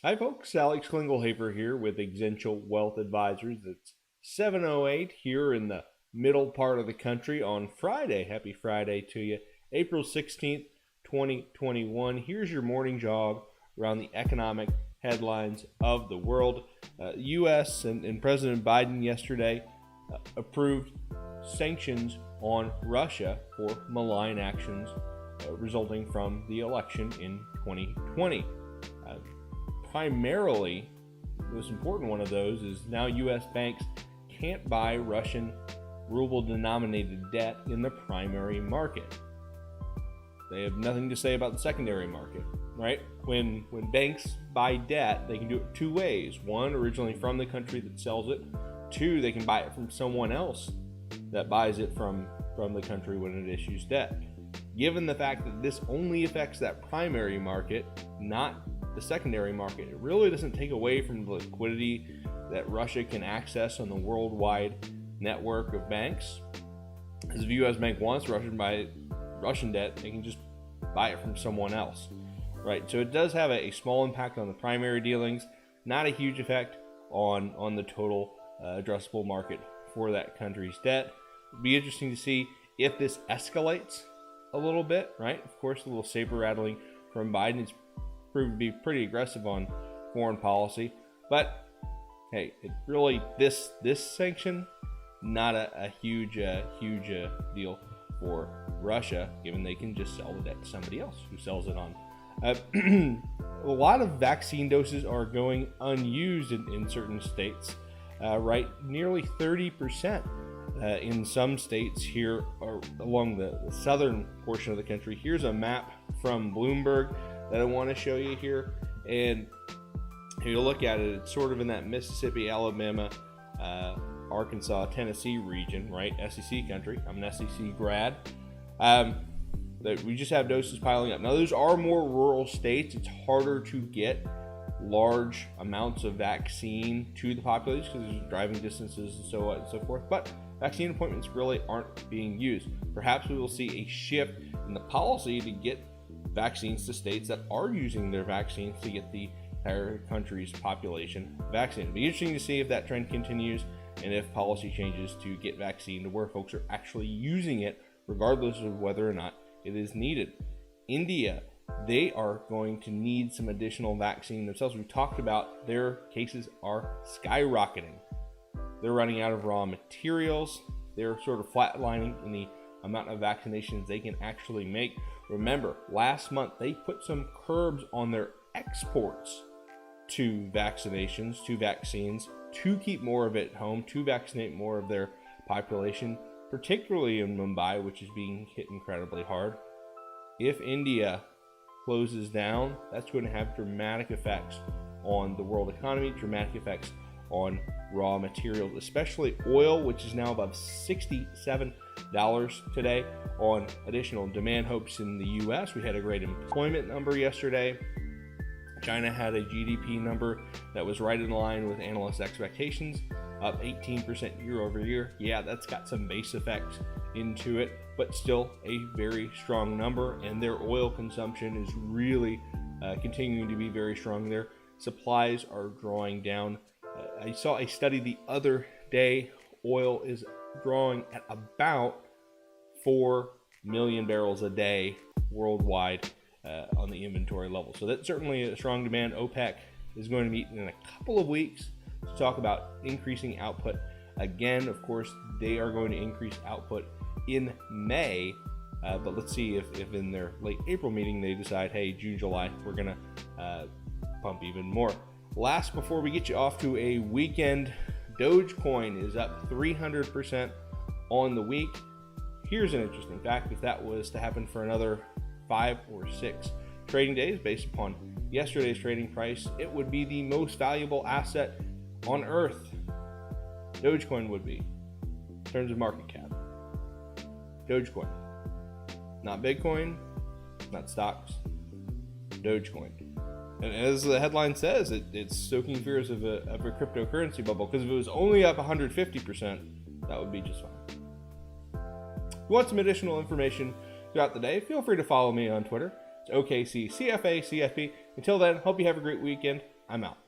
Hi folks, Alex Klingelhoeffer here with Exencial Wealth Advisors. It's 7:08 here in the middle part of the country on Friday. Happy Friday to you. April 16th, 2021. Here's your morning jog around the economic headlines of the world. U.S. and President Biden yesterday approved sanctions on Russia for malign actions resulting from the election in 2020. Primarily, the most important one of those is now U.S. banks can't buy Russian ruble-denominated debt in the primary market. They have nothing to say about the secondary market, right? When banks buy debt, they can do it two ways. One, originally from the country that sells it. Two, they can buy it from someone else that buys it from the country when it issues debt. Given the fact that this only affects that primary market, not the secondary market, it really doesn't take away from the liquidity that Russia can access on the worldwide network of banks. As if a U.S. bank wants Russian debt, they can just buy it from someone else, right? So it does have a small impact on the primary dealings, not a huge effect on the total addressable market for that country's debt. It'd be interesting to see if this escalates a little bit, right? Of course, a little saber rattling from Biden. It's proved to be pretty aggressive on foreign policy, but hey, it really this sanction not a huge deal for Russia, given they can just sell the debt to somebody else who sells it on. A lot of vaccine doses are going unused in certain states, right? Nearly 30% in some states here along the southern portion of the country. Here's a map from Bloomberg that I want to show you here, and if you look at it, it's sort of in that Mississippi, Alabama, Arkansas, Tennessee region, right? SEC country. I'm an SEC grad. We just have doses piling up. Now, those are more rural states. It's harder to get large amounts of vaccine to the population because there's driving distances and so on and so forth. But vaccine appointments really aren't being used. Perhaps we will see a shift in the policy to get vaccines to states that are using their vaccines to get the entire country's population vaccinated. It'll be interesting to see if that trend continues and if policy changes to get vaccine to where folks are actually using it, regardless of whether or not it is needed. India, they are going to need some additional vaccine themselves. We've talked about their cases are skyrocketing. They're running out of raw materials. They're sort of flatlining in the amount of vaccinations they can actually make. Remember, last month they put some curbs on their exports to vaccinations, to vaccines, to keep more of it home, to vaccinate more of their population, particularly in Mumbai, which is being hit incredibly hard. If India closes down, that's going to have dramatic effects on the world economy, dramatic effects on raw materials, especially oil, which is now above $67 today on additional demand hopes in the U.S. We had a great employment number yesterday. China had a GDP number that was right in line with analysts' expectations, up 18% year over year. Yeah, that's got some base effects into it, but still a very strong number, and their oil consumption is really continuing to be very strong. Their supplies are drawing down. I saw a study the other day. Oil is drawing at about 4 million barrels a day worldwide on the inventory level. So that's certainly a strong demand. OPEC is going to meet in a couple of weeks to talk about increasing output. Again, of course, they are going to increase output in May, but let's see if in their late April meeting they decide, hey, June, July, we're going to pump even more. Last, before we get you off to a weekend, Dogecoin is up 300% on the week. Here's an interesting fact. If that was to happen for another 5 or 6 trading days based upon yesterday's trading price, it would be the most valuable asset on earth. Dogecoin would be, in terms of market cap. Dogecoin. Not Bitcoin, not stocks. Dogecoin. And as the headline says, it's stoking fears of a cryptocurrency bubble, because if it was only up 150%, that would be just fine. If you want some additional information throughout the day, feel free to follow me on Twitter. It's OKCCFACFP. Until then, hope you have a great weekend. I'm out.